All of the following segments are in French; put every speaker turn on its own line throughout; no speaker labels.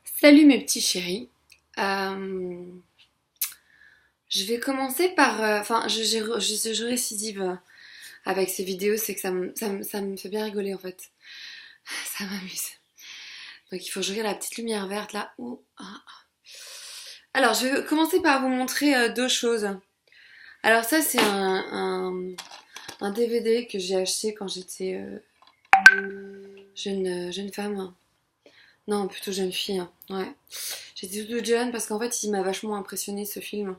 Salut mes petits chéris. Euh, je vais commencer par... Enfin, je récidive avec ces vidéos, c'est que ça me fait bien rigoler en fait. Ça m'amuse. Donc il faut que je regarde la petite lumière verte là. Ouh, ah. Alors, je vais commencer par vous montrer deux choses. Alors ça, c'est un DVD que j'ai acheté quand j'étais jeune femme. Non, plutôt jeune fille, hein. Ouais. J'étais toute jeune parce qu'en fait, il m'a vachement impressionné ce film.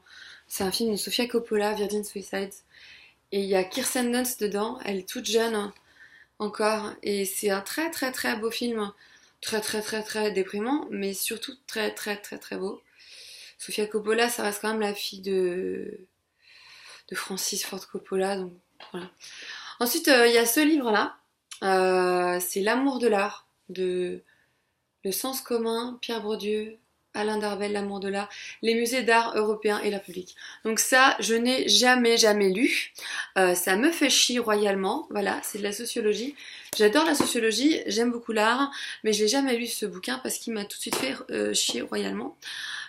C'est un film de Sofia Coppola, Virgin Suicides. Et il y a Kirsten Dunst dedans, elle est toute jeune encore. Et c'est un très très très beau film. Très très très très déprimant, mais surtout très très très très beau. Sofia Coppola, ça reste quand même la fille de Francis Ford Coppola, donc voilà. Ensuite, il y a ce livre-là. C'est L'amour de l'art de Le Sens commun, Pierre Bourdieu, Alain Darvel, L'amour de l'art, les musées d'art européens et la public. Donc ça, je n'ai jamais lu. Ça me fait chier royalement. Voilà, c'est de la sociologie. J'adore la sociologie, j'aime beaucoup l'art, mais je n'ai jamais lu ce bouquin parce qu'il m'a tout de suite fait chier royalement.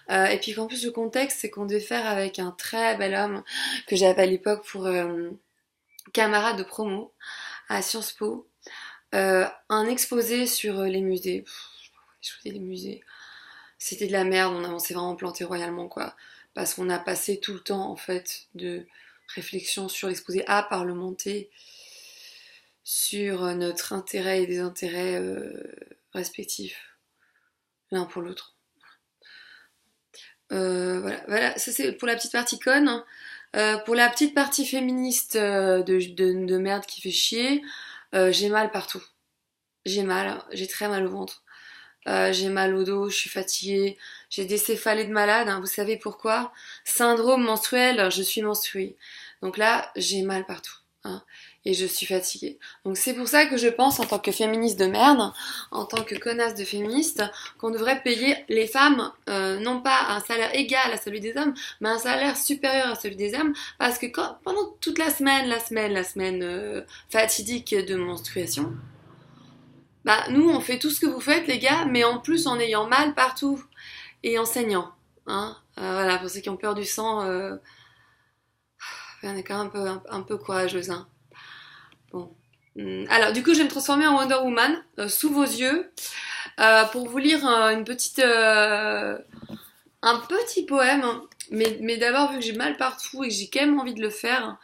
Et puis qu'en plus le contexte, c'est qu'on devait faire avec un très bel homme que j'avais à l'époque pour camarade de promo à Sciences Po, un exposé sur les musées. Je faisais des musées. C'était de la merde, on s'est vraiment planté royalement, quoi. Parce qu'on a passé tout le temps, en fait, de réflexion sur l'exposé à parlementer sur notre intérêt et désintérêt respectifs, l'un pour l'autre. Voilà, ça c'est pour la petite partie conne. Pour la petite partie féministe de merde qui fait chier, j'ai mal partout. J'ai très mal au ventre. J'ai mal au dos, je suis fatiguée, j'ai des céphalées de malade, hein, vous savez pourquoi? Syndrome menstruel, je suis menstruée. Donc là, j'ai mal partout, hein, et je suis fatiguée. Donc c'est pour ça que je pense, en tant que féministe de merde, en tant que connasse de féministe, qu'on devrait payer les femmes, non pas un salaire égal à celui des hommes, mais un salaire supérieur à celui des hommes, parce que pendant toute la semaine fatidique de menstruation, bah, nous, on fait tout ce que vous faites, les gars, mais en plus en ayant mal partout et en saignant. Hein. Voilà, pour ceux qui ont peur du sang, on est quand même un peu courageuse. Hein. Bon. Alors, du coup, je vais me transformer en Wonder Woman sous vos yeux pour vous lire un petit poème. Mais d'abord, vu que j'ai mal partout et que j'ai quand même envie de le faire,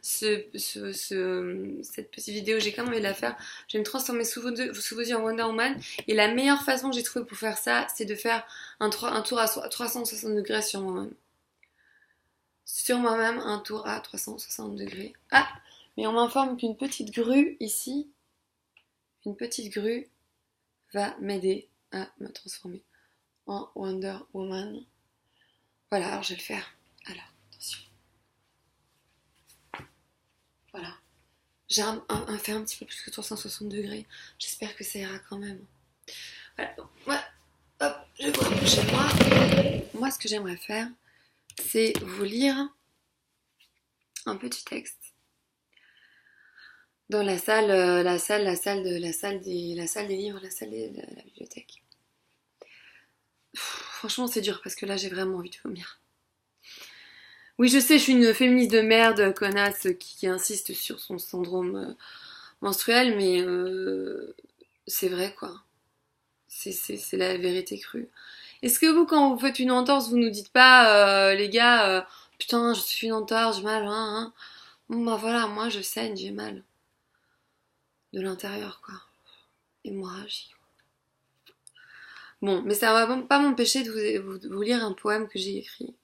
cette petite vidéo, j'ai quand même envie de la faire. Je vais me transformer sous vos yeux en Wonder Woman. Et la meilleure façon que j'ai trouvée pour faire ça, c'est de faire un tour à 360 degrés sur moi-même. Sur moi-même, un tour à 360 degrés. Ah, mais on m'informe qu'une petite grue ici, une petite grue va m'aider à me transformer en Wonder Woman. Voilà, alors je vais le faire. Alors, attention. Voilà. J'ai fait un petit peu plus que 360 degrés. J'espère que ça ira quand même. Voilà, donc, moi, hop, je vois chez moi. Moi, ce que j'aimerais faire, c'est vous lire un petit texte dans la salle des livres, de la bibliothèque. Franchement, c'est dur parce que là, j'ai vraiment envie de vomir. Oui, je sais, je suis une féministe de merde, connasse, qui insiste sur son syndrome menstruel, mais c'est vrai, quoi. C'est la vérité crue. Est-ce que vous, quand vous faites une entorse, vous nous dites pas, les gars, putain, je suis une entorse, j'ai mal, hein. Bon, bah voilà, moi je saigne, j'ai mal. De l'intérieur, quoi. Hémorragie. Bon, mais ça va pas m'empêcher de vous lire un poème que j'ai écrit.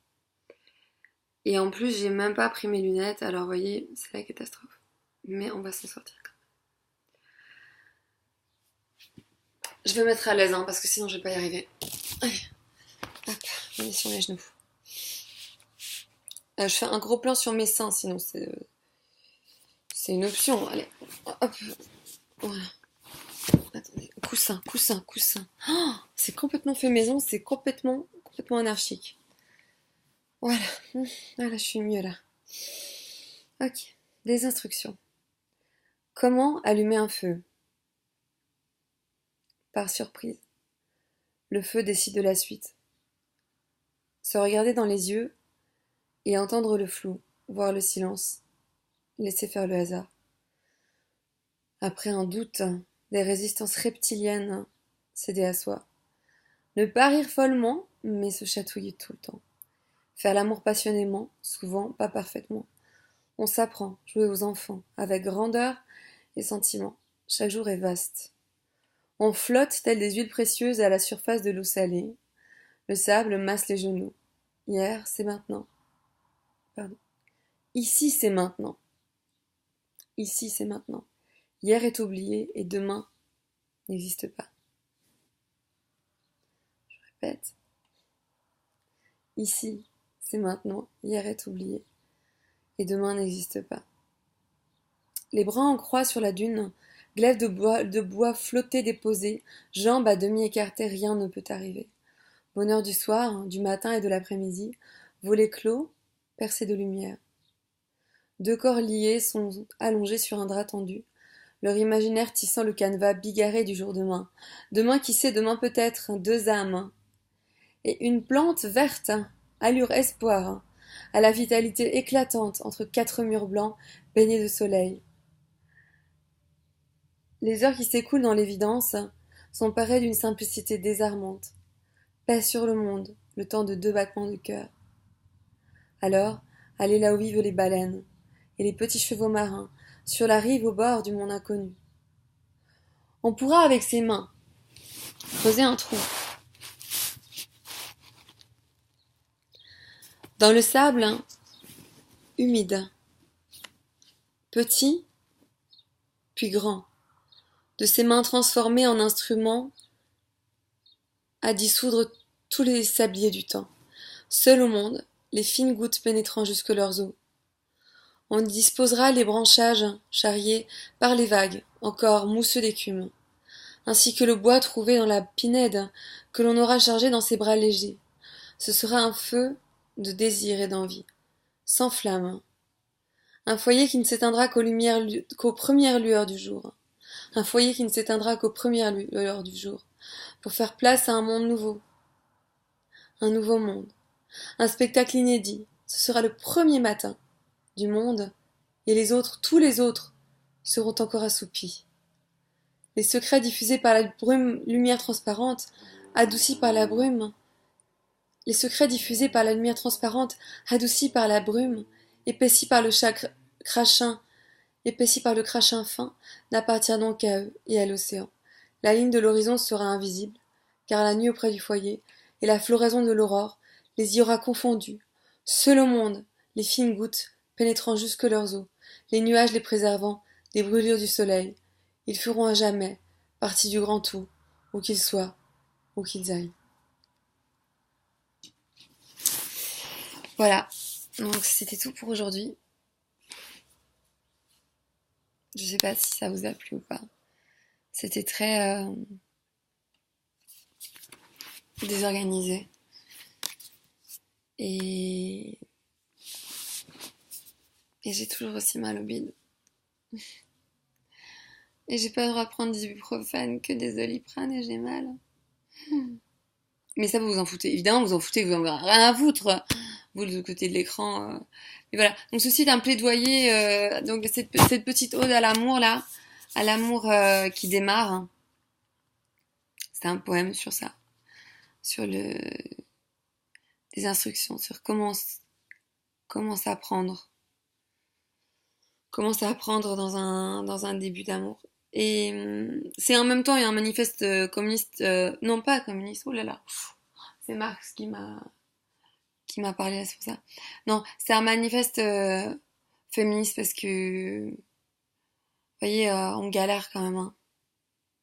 Et en plus, j'ai même pas pris mes lunettes, alors vous voyez, c'est la catastrophe. Mais on va s'en sortir. Je vais me mettre à l'aise, hein, parce que sinon je vais pas y arriver. Allez, hop, je me mets sur les genoux. Je fais un gros plan sur mes seins, sinon c'est une option. Allez, hop, voilà. Attendez, coussin. Oh, c'est complètement fait maison, c'est complètement anarchique. Voilà, voilà, je suis mieux là. Ok, des instructions. Comment allumer un feu? Par surprise. Le feu décide de la suite. Se regarder dans les yeux et entendre le flou, voir le silence, laisser faire le hasard. Après un doute, des résistances reptiliennes, céder à soi. Ne pas rire follement, mais se chatouiller tout le temps. Faire l'amour passionnément, souvent pas parfaitement. On s'apprend, jouer aux enfants, avec grandeur et sentiment. Chaque jour est vaste. On flotte telles des huiles précieuses à la surface de l'eau salée. Le sable masse les genoux. Hier, c'est maintenant. Pardon. Ici, c'est maintenant. Ici, c'est maintenant. Hier est oublié et demain n'existe pas. Je répète. Ici, c'est maintenant. Hier est oublié et demain n'existe pas. Les bras en croix sur la dune, glaive de bois flotté déposé, jambes à demi écartées, rien ne peut arriver. Bonheur du soir, du matin et de l'après-midi, volets clos, percés de lumière. Deux corps liés sont allongés sur un drap tendu, leur imaginaire tissant le canevas bigarré du jour demain. Demain, qui sait, demain peut-être, deux âmes. Et une plante verte, allure espoir, à la vitalité éclatante entre quatre murs blancs baignés de soleil. Les heures qui s'écoulent dans l'évidence sont parées d'une simplicité désarmante. Paix sur le monde, le temps de deux battements de cœur. Alors, allez là où vivent les baleines et les petits chevaux marins, sur la rive au bord du monde inconnu. On pourra avec ses mains creuser un trou. Dans le sable humide, petit, puis grand, de ses mains transformées en instruments à dissoudre tous les sabliers du temps. Seuls au monde, les fines gouttes pénétrant jusque leurs os. On y disposera les branchages charriés par les vagues, encore mousseux d'écume, ainsi que le bois trouvé dans la pinède que l'on aura chargé dans ses bras légers. Ce sera un feu de désir et d'envie, sans flamme, un foyer qui ne s'éteindra qu'aux premières lueurs du jour, un foyer qui ne s'éteindra qu'aux premières lueurs du jour, pour faire place à un monde nouveau, un nouveau monde, un spectacle inédit. Ce sera le premier matin du monde, et les autres, tous les autres, seront encore assoupis. Les secrets diffusés par la brume, lumière transparente, adoucis par la brume, les secrets diffusés par la lumière transparente, adoucis par la brume, épaissis par le crachin, épaissis par le crachin fin, n'appartiendront qu'à eux et à l'océan. La ligne de l'horizon sera invisible, car la nuit auprès du foyer, et la floraison de l'aurore, les y aura confondus. Seul au monde, les fines gouttes, pénétrant jusque leurs os, les nuages les préservant des brûlures du soleil, ils feront à jamais partie du grand tout, où qu'ils soient, où qu'ils aillent. Voilà, donc c'était tout pour aujourd'hui. Je sais pas si ça vous a plu ou pas. C'était très désorganisé. Et j'ai toujours aussi mal au bide. Et j'ai pas le droit de prendre des ibuprofène que des Doliprane et j'ai mal. Mais ça, vous vous en foutez. Évidemment, vous en foutez, vous en avez rien à foutre. Vous, de l'autre côté de l'écran. Mais voilà. Donc, ceci est un plaidoyer. Donc, cette petite ode à l'amour, là. À l'amour qui démarre. C'est un poème sur ça. Sur les instructions. Sur comment s'apprendre. Comment s'apprendre dans un début d'amour. Et c'est en même temps, il y a un manifeste communiste. Non, pas communiste. Oh là là. C'est Marx qui m'a parlé là sur ça. Non, c'est un manifeste féministe parce que, vous voyez, on galère quand même, hein,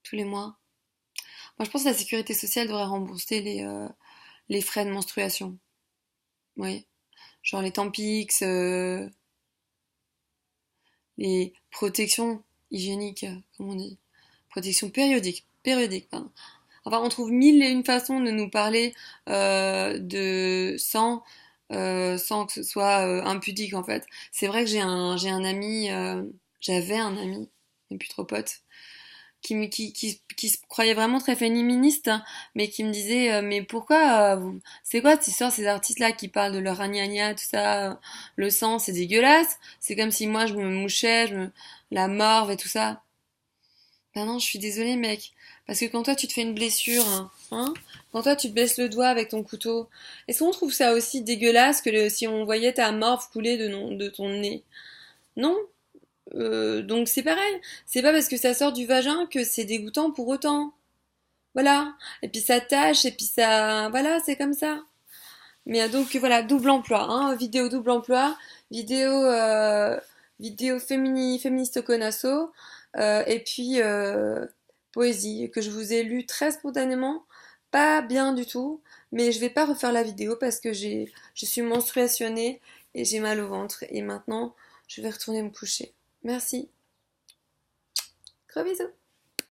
tous les mois. Moi, je pense que la sécurité sociale devrait rembourser les frais de menstruation. Oui, genre les Tampix, les protections hygiéniques, comme on dit. Protection périodique, pardon. Enfin, on trouve mille et une façons de nous parler sans que ce soit impudique en fait. C'est vrai que j'ai un ami, j'avais un ami, mais plus trop pote, qui se croyait vraiment très féministe, hein, mais qui me disait mais pourquoi c'est quoi ces sortes ces artistes-là qui parlent de leur ragnagna, tout ça, le sang, c'est dégueulasse. C'est comme si moi je me mouchais, la morve et tout ça. Ben non, je suis désolée, mec. Parce que quand toi, tu te fais une blessure, hein, quand toi, tu te blesses le doigt avec ton couteau, est-ce qu'on trouve ça aussi dégueulasse que si on voyait ta morve couler de ton nez? Non? Donc c'est pareil. C'est pas parce que ça sort du vagin que c'est dégoûtant pour autant. Voilà. Et puis ça tâche, et puis ça... Voilà, c'est comme ça. Mais donc voilà, double emploi, hein, vidéo double emploi, vidéo, vidéo féministe connasso, et puis poésie, que je vous ai lu très spontanément, pas bien du tout, mais je vais pas refaire la vidéo parce que je suis menstruationnée et j'ai mal au ventre, et maintenant je vais retourner me coucher. Merci, gros bisous.